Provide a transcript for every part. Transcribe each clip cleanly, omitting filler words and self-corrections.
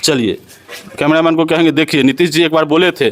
चलिए कैमरामैन को कहेंगे, देखिए नीतीश जी एक बार बोले थे,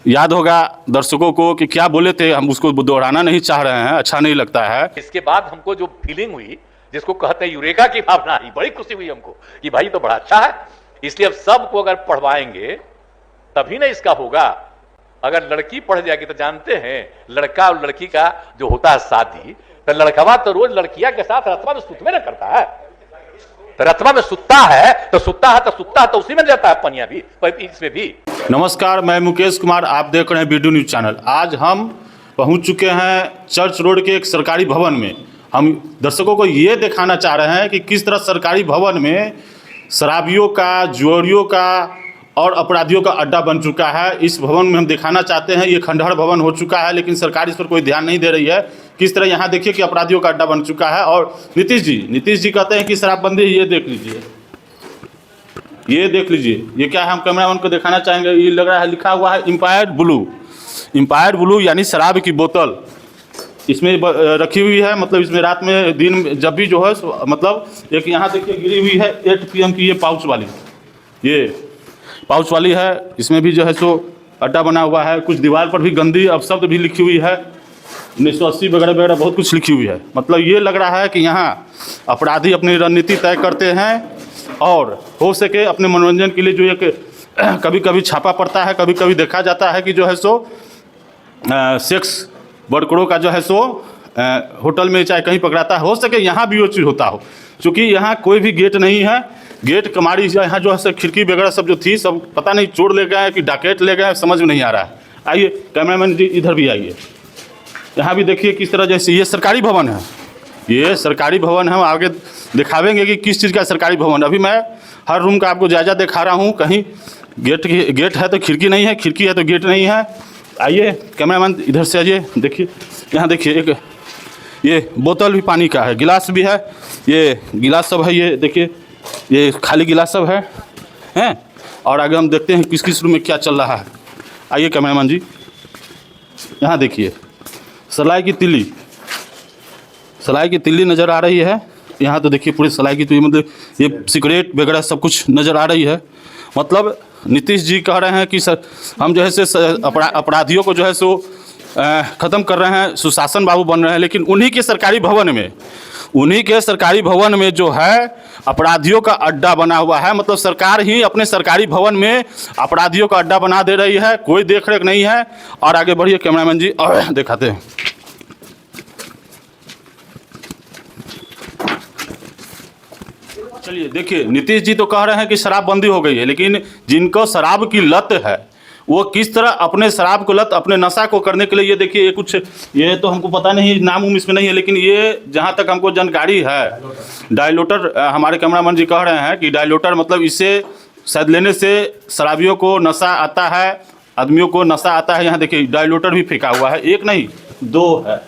याद होगा दर्शकों को कि क्या बोले थे, हम उसको दोहराना नहीं चाह रहे हैं, अच्छा नहीं लगता है। इसके बाद हमको जो फीलिंग हुई, जिसको कहते हैं यूरेका की भावना आई, बड़ी खुशी हुई हमको कि भाई तो बड़ा अच्छा है। इसलिए अब सबको अगर पढ़वाएंगे तभी ना इसका होगा। अगर लड़की पढ़ जाएगी तो जानते हैं लड़का और लड़की का जो होता है शादी, तो लड़कवा तो रोज लड़किया के साथ रतवा में सुतवे ना करता है, तो रतवा में सुतता है तो उसी में जाता है पनिया भी, इसमें भी। नमस्कार, मैं मुकेश कुमार, आप देख रहे हैं वीडियो न्यूज चैनल। आज हम पहुंच चुके हैं चर्च रोड के एक सरकारी भवन में। हम दर्शकों को ये दिखाना चाह रहे हैं कि किस तरह सरकारी भवन में शराबियों का, जुआरियों का और अपराधियों का अड्डा बन चुका है। इस भवन में हम दिखाना चाहते हैं, ये खंडहर भवन हो चुका है, लेकिन सरकार इस पर कोई ध्यान नहीं दे रही है। किस तरह यहाँ देखिए कि अपराधियों का अड्डा बन चुका है। और नीतीश जी कहते हैं कि शराबबंदी, ये देख लीजिए, ये देख लीजिए, ये क्या है, हम कैमरामैन को दिखाना चाहेंगे। ये लग रहा है लिखा हुआ है इम्पायर ब्लू यानी शराब की बोतल इसमें रखी हुई है। मतलब इसमें रात में दिन जब भी जो है मतलब एक यहाँ देखिए गिरी हुई है 8 PM की, ये पाउच वाली है। इसमें भी जो है सो अड्डा बना हुआ है। कुछ दीवार पर भी गंदी अपशब्द भी लिखी हुई है, 1980 वगैरह बहुत कुछ लिखी हुई है। मतलब ये लग रहा है कि यहाँ अपराधी अपनी रणनीति तय करते हैं और हो सके अपने मनोरंजन के लिए जो एक कभी कभी छापा पड़ता है, कभी कभी देखा जाता है कि जो है सो सेक्स वर्करों का जो है सो होटल में चाहे कहीं पकड़ाता है। हो सके यहाँ भी वो चीज़ होता हो, क्योंकि यहाँ कोई भी गेट नहीं है। गेट कमाड़ी यहाँ जो है खिड़की वगैरह सब जो थी सब पता नहीं चोर ले गए कि डाकैत ले गए, समझ में नहीं आ रहा है। आइए कैमरामैन जी इधर भी आइए, यहाँ भी देखिए किस तरह जैसे ये सरकारी भवन है, ये सरकारी भवन है। हम आगे दिखावेंगे कि किस चीज़ का सरकारी भवन। अभी मैं हर रूम का आपको जायजा दिखा रहा हूँ। कहीं गेट है तो खिड़की नहीं है, खिड़की है तो गेट नहीं है। आइए कैमरामैन इधर से आइए, देखिए यहाँ देखिए एक ये बोतल भी पानी का है, गिलास भी है, ये गिलास सब है, ये देखिए ये खाली गिलास सब हैं। और आगे हम देखते हैं किस किस रूम में क्या चल रहा है। आइए कैमरामैन जी, यहाँ देखिए सलाई की तिल्ली नज़र आ रही है। यहाँ तो देखिए पूरी सलाई की तिल्ली, मतलब ये सिगरेट वगैरह सब कुछ नज़र आ रही है। मतलब नीतीश जी कह रहे हैं कि सर हम जो है से अपराधियों को जो है सो ख़त्म कर रहे हैं, सुशासन बाबू बन रहे हैं। लेकिन उन्हीं के सरकारी भवन में जो है अपराधियों का अड्डा बना हुआ है। मतलब सरकार ही अपने सरकारी भवन में अपराधियों का अड्डा बना दे रही है, कोई देख रेख नहीं है। और आगे बढ़िए कैमरामैन जी और दिखाते हैं। चलिए देखिए, नीतीश जी तो कह रहे हैं कि शराबबंदी हो गई है, लेकिन जिनको शराब की लत है वो किस तरह अपने शराब को लत, अपने नशा को करने के लिए, ये देखिए ये कुछ, ये तो हमको पता नहीं, नाम इसमें नहीं है, लेकिन ये जहाँ तक हमको जानकारी है डायलूटर, हमारे कैमरामैन जी कह रहे हैं कि डायलूटर मतलब इससे शायद लेने से शराबियों को नशा आता है, आदमियों को नशा आता है। यहाँ देखिए डायलूटर भी फेंका हुआ है, एक नहीं 2 है।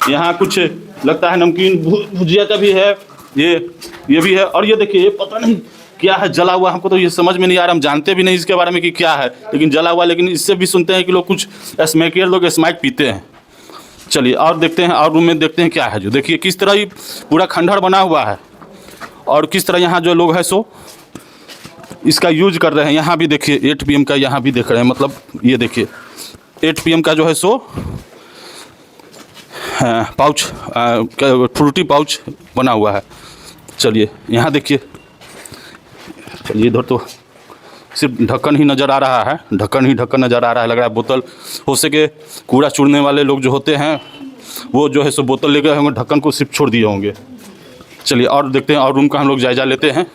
यहाँ कुछ लगता है नमकीन भुजिया का भी है, ये भी है। और ये देखिए ये पता नहीं क्या है जला हुआ, हमको तो ये समझ में नहीं आ रहा, हम जानते भी नहीं इसके बारे में कि क्या है, लेकिन जला हुआ। लेकिन इससे भी सुनते हैं कि लोग कुछ स्मैकियर लोग स्मैक पीते हैं। चलिए और देखते हैं, और रूम में देखते हैं क्या है। जो देखिए किस तरह ये पूरा खंडहर बना हुआ है और किस तरह यहाँ जो लोग हैं सो इसका यूज कर रहे हैं। यहाँ भी देखिए 8 PM का यहाँ भी देख रहे हैं। मतलब ये देखिए 8 PM का जो है सो पाउच, फ्रूटी पाउच बना हुआ है। चलिए यहाँ देखिए, चलिए इधर तो सिर्फ ढक्कन ही नज़र आ रहा है, ढक्कन नज़र आ रहा है। लग रहा है बोतल, हो सके कूड़ा छोड़ने वाले लोग जो होते हैं वो जो है सो बोतल लेकर होंगे, ढक्कन को सिर्फ छोड़ दिए होंगे। चलिए और देखते हैं, और रूम का हम लोग जायजा लेते हैं।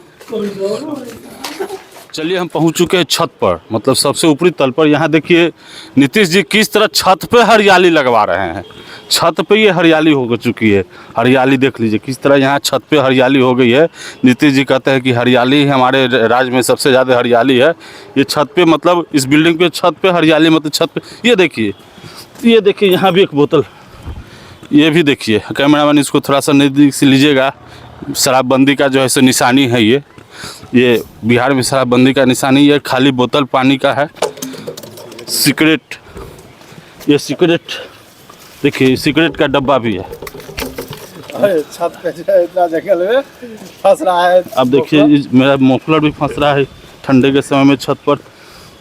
चलिए हम पहुंच चुके हैं छत पर, मतलब सबसे ऊपरी तल पर। यहाँ देखिए नीतीश जी किस तरह छत पे हरियाली लगवा रहे हैं। छत पे ये हरियाली हो चुकी है, हरियाली देख लीजिए किस तरह यहाँ छत पे हरियाली हो गई है। नीतीश जी कहते हैं कि हरियाली हमारे राज्य में सबसे ज़्यादा हरियाली है। ये छत पे, मतलब इस बिल्डिंग पे छत पे हरियाली, मतलब छत पे ये देखिए यहाँ भी एक बोतल, ये भी देखिए। कैमरामैन इसको थोड़ा सा नज़दीक से लीजिएगा। शराबबंदी का जो है सो निशानी है ये बिहार में शराबबंदी का निशानी। ये खाली बोतल पानी का है। सिगरेट, ये सिगरेट देखिए, सिगरेट का डब्बा भी है। अरे छत पे जो है इतना जंगल में फंस रहा है। अब देखिए मेरा मफलर भी फंस रहा है ठंडे के समय में छत पर।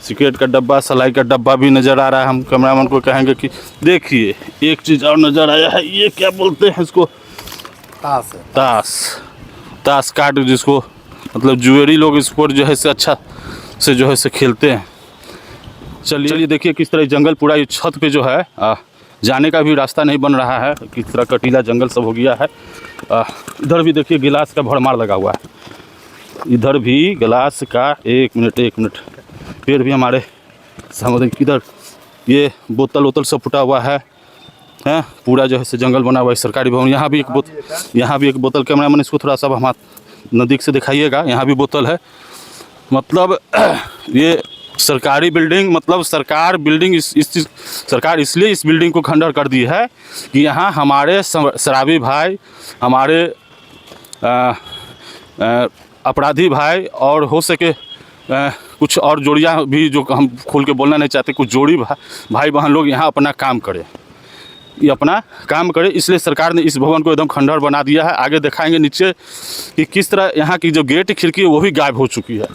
सिगरेट का डब्बा, सलाई का डब्बा भी नज़र आ रहा है। हम कैमरामैन को कहेंगे कि देखिए एक चीज़ और नज़र आया है, ये क्या बोलते हैं इसको? ताश है। ताश कार्ड, जिसको मतलब जुएरी लोग इस पर जो है से अच्छा से जो है से खेलते हैं। चलिए देखिए किस तरह जंगल पूरा ये छत पे जो है जाने का भी रास्ता नहीं बन रहा है, किस तरह कटीला जंगल सब हो गया है। इधर भी देखिए गिलास का भरमार लगा हुआ है, इधर भी गिलास का। एक मिनट पेड़ भी हमारे सामने, किधर ये बोतल वोतल सब फुटा हुआ है। पूरा जो है से जंगल बना हुआ है। सरकारी भवन, यहाँ भी एक बोतल, कैमरामैन इसको थोड़ा सा हम नज़दीक से दिखाइएगा। यहाँ भी बोतल है। मतलब ये सरकारी बिल्डिंग, मतलब सरकार बिल्डिंग सरकार इसलिए इस बिल्डिंग को खंडर कर दी है कि यहाँ हमारे शराबी भाई, हमारे अपराधी भाई और हो सके कुछ और जोड़ियाँ भी, जो हम खोल के बोलना नहीं चाहते, कुछ जोड़ी भाई बहन लोग यहाँ अपना काम करें, ये अपना काम करे। इसलिए सरकार ने इस भवन को एकदम खंडर बना दिया है। आगे दिखाएंगे नीचे कि किस तरह यहाँ की जो गेट खिड़की है वो भी गायब हो चुकी है।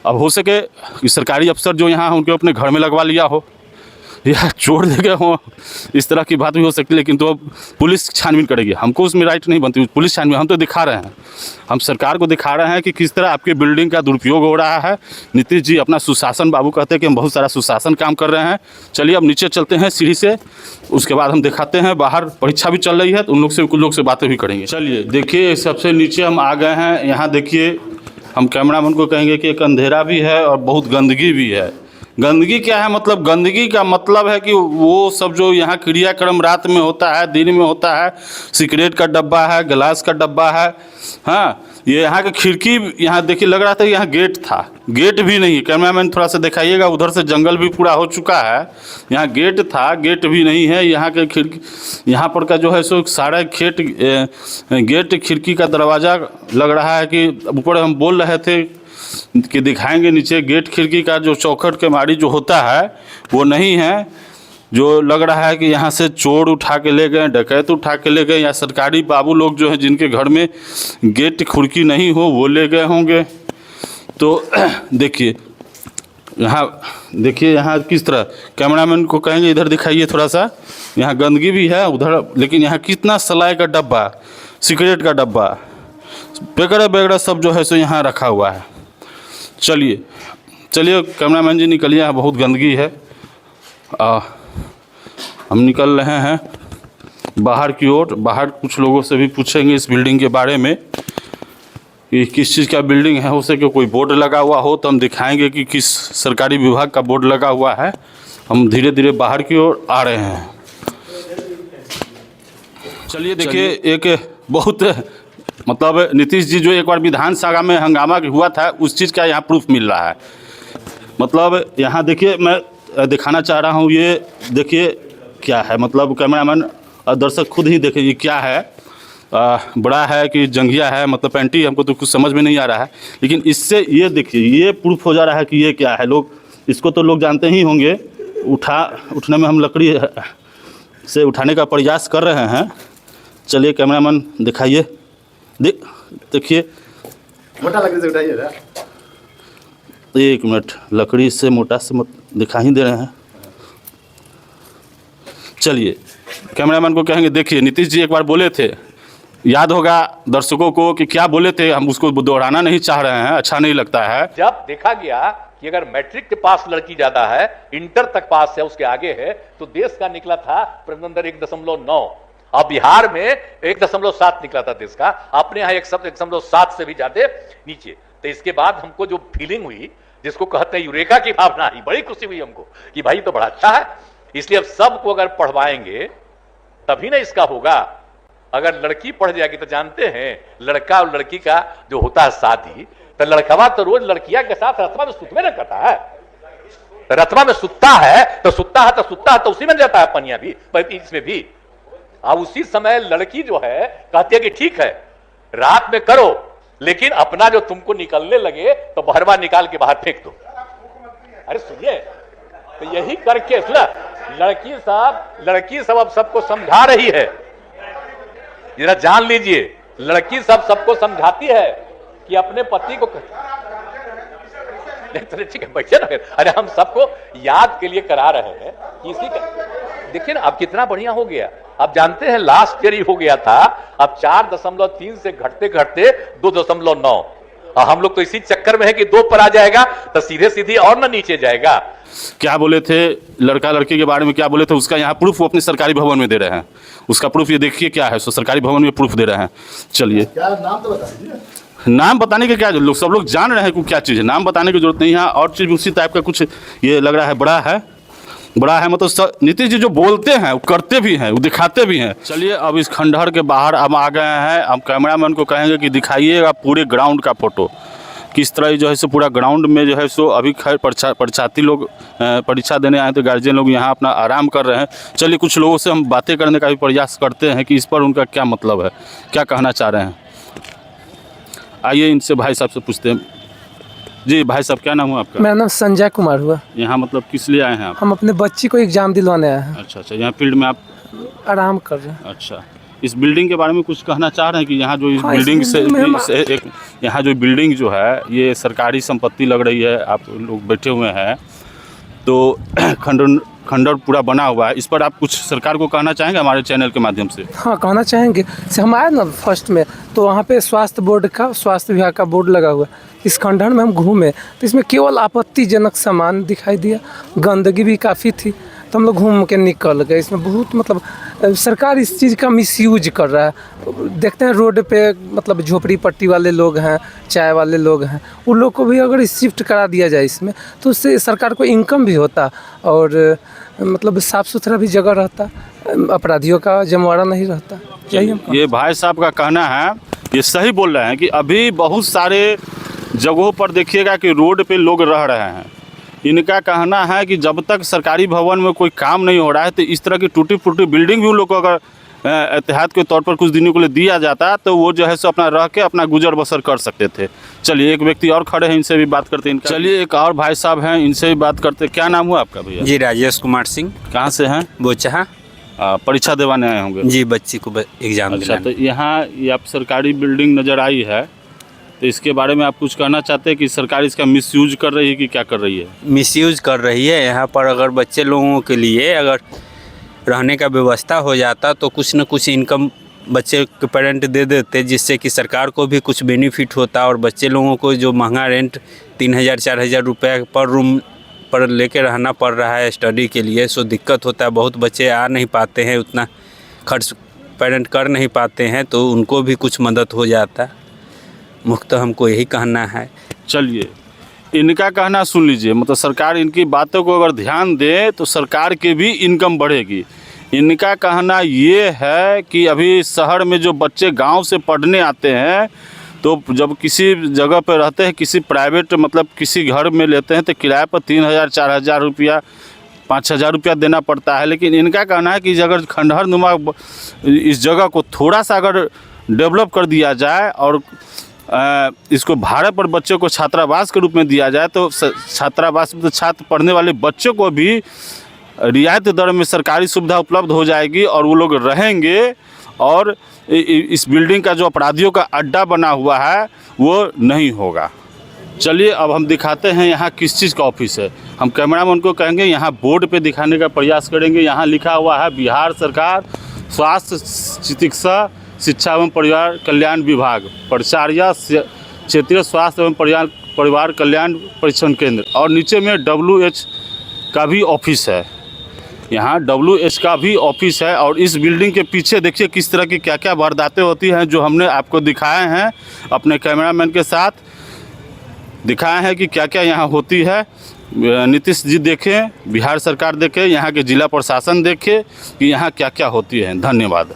अब हो सके कि सरकारी अफसर जो यहाँ उनके अपने घर में लगवा लिया हो या छोड़ दे गए हो, इस तरह की बात भी हो सकती है। लेकिन तो अब पुलिस छानबीन करेगी, हमको उसमें राइट नहीं बनती पुलिस छानबीन। हम तो दिखा रहे हैं, हम सरकार को दिखा रहे हैं कि किस तरह आपके बिल्डिंग का दुरुपयोग हो रहा है। नीतीश जी अपना सुशासन, बाबू कहते हैं कि हम बहुत सारा सुशासन काम कर रहे हैं। चलिए अब नीचे चलते हैं सीढ़ी से, उसके बाद हम दिखाते हैं। बाहर परीक्षा भी चल रही है तो उन लोग से कुछ लोग से बातें भी करेंगे। चलिए देखिए सबसे नीचे हम आ गए हैं। यहाँ देखिए हम कैमरामैन को कहेंगे कि एक अंधेरा भी है और बहुत गंदगी भी है। गंदगी क्या है? मतलब गंदगी का मतलब है कि वो सब जो यहाँ क्रियाक्रम रात में होता है, दिन में होता है, सिगरेट का डब्बा है, गिलास का डब्बा है। हाँ, ये यहाँ की खिड़की, यहाँ देखिए लग रहा था यहाँ गेट था, गेट भी नहीं है। कैमरामैन थोड़ा सा दिखाइएगा, उधर से जंगल भी पूरा हो चुका है। यहाँ गेट था, गेट भी नहीं है। यहाँ के खिड़की, यहाँ पर का जो है सो सारा गेट खिड़की का दरवाज़ा लग रहा है कि ऊपर हम बोल रहे थे कि दिखाएंगे नीचे गेट खिड़की का जो चौखट के मारी जो होता है वो नहीं है। जो लग रहा है कि यहाँ से चोर उठा के ले गए, डकैत उठा के ले गए, या सरकारी बाबू लोग जो है जिनके घर में गेट खिड़की नहीं हो वो ले गए होंगे। तो देखिए यहाँ किस तरह, कैमरामैन को कहेंगे इधर दिखाइए थोड़ा सा। यहाँ गंदगी भी है उधर, लेकिन यहाँ कितना सलाई का डब्बा, सिगरेट का डब्बा वगैरह सब जो है सो यहाँ रखा हुआ है। चलिए कैमरामैन जी निकलिए, यहाँ बहुत गंदगी है। हम निकल रहे हैं बाहर की ओर। बाहर कुछ लोगों से भी पूछेंगे इस बिल्डिंग के बारे में कि किस चीज़ का बिल्डिंग है। हो सके कोई बोर्ड लगा हुआ हो तो हम दिखाएंगे कि किस सरकारी विभाग का बोर्ड लगा हुआ है। हम धीरे धीरे बाहर की ओर आ रहे हैं। चलिए देखिए एक बहुत मतलब नीतीश जी जो एक बार विधानसभा में हंगामा हुआ था उस चीज़ का यहाँ प्रूफ मिल रहा है। मतलब यहाँ देखिए, मैं दिखाना चाह रहा हूँ, ये देखिए क्या है। मतलब कैमरामैन और दर्शक खुद ही देखें ये क्या है। बड़ा है कि जंघिया है, मतलब पैंटी, हमको तो कुछ समझ में नहीं आ रहा है। लेकिन इससे ये देखिए ये प्रूफ हो जा रहा है कि ये क्या है। लोग इसको तो लोग जानते ही होंगे। उठने में हम लकड़ी से उठाने का प्रयास कर रहे हैं। चलिए कैमरामैन दिखाइए, देखिए मोटा लकड़ी से उठाइए ना। एक मिनट, लकड़ी से मोटा से मत दिखा ही दे रहे हैं। चलिए कैमरामैन को कहेंगे देखिए नीतीश जी एक बार बोले थे, याद होगा दर्शकों को कि क्या बोले थे। हम उसको दोहराना नहीं चाह रहे हैं, अच्छा नहीं लगता है। जब देखा गया कि अगर मैट्रिक के पास लड़की ज्यादा है, इंटर तक पास है, उसके आगे है, तो देश का निकला था प्रबंधन 1.9, अब बिहार में 1.7 निकला था देश का। अपने यहाँ 1.7 से भी ज्यादा नीचे। तो इसके बाद हमको जो फीलिंग हुई, जिसको कहते हैं यूरेका की भावना आई, बड़ी खुशी हुई हमको कि भाई तो बड़ा अच्छा है। इसलिए अब सबको अगर पढ़वाएंगे तभी ना इसका होगा। अगर लड़की पढ़ जाएगी तो जानते हैं लड़का और लड़की का जो होता है शादी, तो लड़कवा तो रोज लड़किया के साथ रतवा में सुतवे न करता है। रतवा में सुतता है तो उसी में जाता है पनिया भी, इसमें भी। अब उसी समय लड़की जो है कहती है कि ठीक है रात में करो, लेकिन अपना जो तुमको निकलने लगे तो बहरवा निकाल के बाहर फेंक दो। अरे सुनिए, तो यही करके लड़की साहब अब सबको समझा रही है। जरा जान लीजिए, लड़की सबको समझाती है कि अपने पति को ठीक है, बैठे ना। अरे हम सबको याद के लिए करा रहे हैं कि इसी का देखिए ना, अब कितना बढ़िया हो गया। अब जानते हैं लास्ट ईयर ही हो गया था, अब 4.3 से घटते घटते 2.9। हम लोग तो इसी चक्कर में है कि 2 पर आ जाएगा तो सीधे सीधी और ना नीचे जाएगा। क्या बोले थे लड़का लड़की के बारे में, क्या बोले थे उसका यहाँ प्रूफ वो अपने सरकारी भवन में दे रहे हैं। उसका प्रूफ ये देखिए क्या है, सो सरकारी भवन में प्रूफ दे रहे हैं। चलिए, क्या नाम तो बता दीजिए। नाम बताने के क्या लोग सब लोग जान रहे हैं कि क्या चीज़ है, नाम बताने की जरूरत नहीं है। और चीज़ उसी टाइप का कुछ ये लग रहा है, बड़ा है मतलब नीतीश जी जो बोलते हैं वो करते भी हैं, वो दिखाते भी हैं। चलिए, अब इस खंडहर के बाहर हम आ गए हैं। हम कैमरामैन को कहेंगे कि दिखाइएगा पूरे ग्राउंड का फोटो, किस तरह जो है सो पूरा ग्राउंड में जो है सो अभी खैर परीक्षार्थी लोग परीक्षा देने आए थे, गार्जियन लोग यहाँ अपना आराम कर रहे हैं। चलिए, कुछ लोगों से हम बातें करने का भी प्रयास करते हैं कि इस पर उनका क्या मतलब है, क्या कहना चाह रहे हैं। आइए इनसे भाई साहब से पूछते हैं। जी भाई साहब, क्या नाम हुआ आपका? मेरा नाम संजय कुमार हुआ। यहाँ मतलब किस लिए आए हैं आप? हम अपने बच्ची को एग्जाम दिलवाने आए हैं। अच्छा, यहाँ फील्ड में आप आराम कर रहे हैं। अच्छा, इस बिल्डिंग के बारे में कुछ कहना चाह रहे हैं कि यहाँ जो इस हाँ, बिल्डिंग इस से बिल्डिंग में एक यहाँ जो बिल्डिंग जो है ये सरकारी संपत्ति लग रही है। आप लोग बैठे हुए हैं तो खंडर पूरा बना हुआ है, इस पर आप कुछ सरकार को कहना चाहेंगे हमारे चैनल के माध्यम से? हाँ, कहना चाहेंगे। से हम आए ना फर्स्ट में, तो वहाँ पे स्वास्थ्य विभाग का बोर्ड लगा हुआ है। इस खंडहर में हम घूमे तो इसमें केवल आपत्तिजनक सामान दिखाई दिया, गंदगी भी काफ़ी थी, तो हम लोग घूम के निकल गए। इसमें बहुत मतलब सरकार इस चीज़ का मिसयूज कर रहा है। देखते हैं रोड पे मतलब झोपड़ी पट्टी वाले लोग हैं, चाय वाले लोग हैं, उन लोग को भी अगर शिफ्ट करा दिया जाए इसमें तो उससे सरकार को इनकम भी होता और मतलब साफ़ सुथरा भी जगह रहता, अपराधियों का जमवाड़ा नहीं रहता। यही ये भाई साहब का कहना है, ये सही बोल रहे हैं कि अभी बहुत सारे जगहों पर देखिएगा कि रोड पे लोग रह रहे हैं। इनका कहना है कि जब तक सरकारी भवन में कोई काम नहीं हो रहा है तो इस तरह की टूटी फूटी बिल्डिंग भी उन लोग को अगर एहतियात के तौर पर कुछ दिनों के लिए दिया जाता तो वो जो है सो अपना रह के अपना गुजर बसर कर सकते थे। चलिए, एक व्यक्ति और खड़े हैं, इनसे भी बात करते हैं। चलिए, एक और भाई साहब हैं, इनसे भी बात करते हैं। क्या नाम हुआ आपका भैया? जी, राजेश कुमार सिंह। कहाँ से हैं? बोचहा। परीक्षा देवाने आए होंगे? जी, बच्ची को एग्जाम अच्छा, दिलाने। तो यहाँ ये आप सरकारी बिल्डिंग नज़र आई है, तो इसके बारे में आप कुछ कहना चाहते हैं कि सरकार इसका मिसयूज कर रही है कि क्या कर रही है? मिसयूज कर रही है। यहाँ पर अगर बच्चे लोगों के लिए अगर रहने का व्यवस्था हो जाता तो कुछ न कुछ इनकम बच्चे के पेरेंट दे देते, जिससे कि सरकार को भी कुछ बेनिफिट होता और बच्चे लोगों को जो महंगा रेंट 3,000-4,000 रुपये पर रूम पर लेके रहना पड़ रहा है स्टडी के लिए, सो दिक्कत होता है। बहुत बच्चे आ नहीं पाते हैं, उतना खर्च पेरेंट कर नहीं पाते हैं, तो उनको भी कुछ मदद हो जाता। मुख्य तो हमको यही कहना है। चलिए, इनका कहना सुन लीजिए, मतलब सरकार इनकी बातों को अगर ध्यान दे तो सरकार की भी इनकम बढ़ेगी। इनका कहना ये है कि अभी शहर में जो बच्चे गांव से पढ़ने आते हैं तो जब किसी जगह पर रहते हैं, किसी प्राइवेट मतलब किसी घर में लेते हैं तो किराए पर 3,000-4,000 रुपया 5,000 रुपया देना पड़ता है। लेकिन इनका कहना है कि अगर खंडहर नुमा इस जगह को थोड़ा सा अगर डेवलप कर दिया जाए और इसको भाड़े पर बच्चों को छात्रावास के रूप में दिया जाए तो छात्रावास में छात्र पढ़ने वाले बच्चों को भी रियायत दर में सरकारी सुविधा उपलब्ध हो जाएगी और वो लोग रहेंगे और इस बिल्डिंग का जो अपराधियों का अड्डा बना हुआ है वो नहीं होगा। चलिए, अब हम दिखाते हैं यहाँ किस चीज़ का ऑफिस है। हम कैमरामैन को कहेंगे यहाँ बोर्ड पे दिखाने का प्रयास करेंगे। यहाँ लिखा हुआ है बिहार सरकार स्वास्थ्य चिकित्सा शिक्षा एवं परिवार कल्याण विभाग परिचार्या क्षेत्रीय स्वास्थ्य एवं परिवार कल्याण परीक्षण केंद्र, और नीचे में WH का भी ऑफिस है। यहाँ WH का भी ऑफिस है। और इस बिल्डिंग के पीछे देखिए किस तरह की क्या क्या वारदातें होती हैं, जो हमने आपको दिखाए हैं, अपने कैमरामैन के साथ दिखाए हैं कि क्या क्या यहाँ होती है। नीतीश जी देखें, बिहार सरकार देखे, यहाँ के जिला प्रशासन देखे कि यहाँ क्या क्या होती है। धन्यवाद।